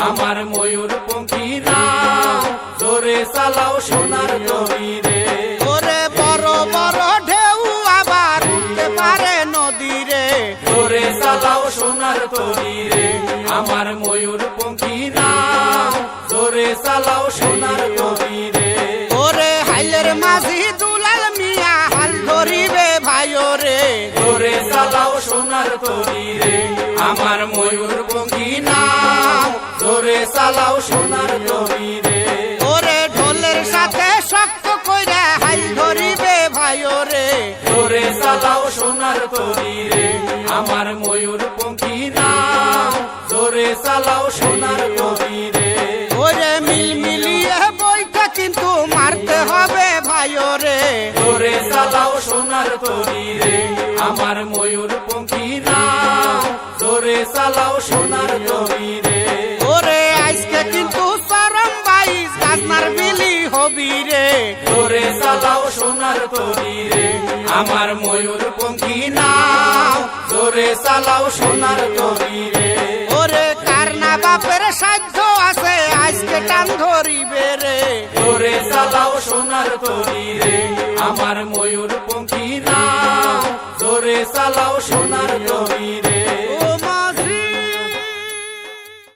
আমার ময়ূর পঙ্খী নাও জোরে চালাও সোনার তরি রে। ওরে বড় বড় ঢেউ আবার উঠতে পারে নদী রে, জোরে চালাও সোনার তরি রে। আমার ময়ূর পঙ্খী নাও জোরে চালাও সোনার তরি রে। ওরে হাইলের মাঝি দুলাল মিয়া হাল ধরিবে ভাইও রে, জোরে চালাও সোনার তরি রে। আমার ময়ূর পঙ্খী নাও জোরে চালাও সোনার তরি রে। ওরে ঢোলের সাথে শক্ত কইরা হাল ধরিবে ভাইও রে, জোরে চালাও সোনার তরি রে। আমার ময়ূর পঙ্খী নাও জোরে চালাও সোনার তরি রে। ওরে মিল মিলিয়ে বইটা কিন্তু মারতে হবে ভাইও রে, জোরে চালাও সোনার তরি রে। আমার ময়ূর পঙ্খী নাও জোরে চালাও সোনার তরি রে। ওরে আজকে কিন্তু চরম বাইশ গাছনার বিলি হবি রে, জোরে চালাও সোনার তরি রে। আমার ময়ূর পঙ্খী নাও জোরে চালাও সোনার তরি রে। ওরে কার না বাপের সাধ্য আছে আজকে টান ধরিবে রে, জোরে চালাও সোনার তরি রে। আমার ময়ূর পঙ্খী নাও জোরে চালাও সোনার তরি রে।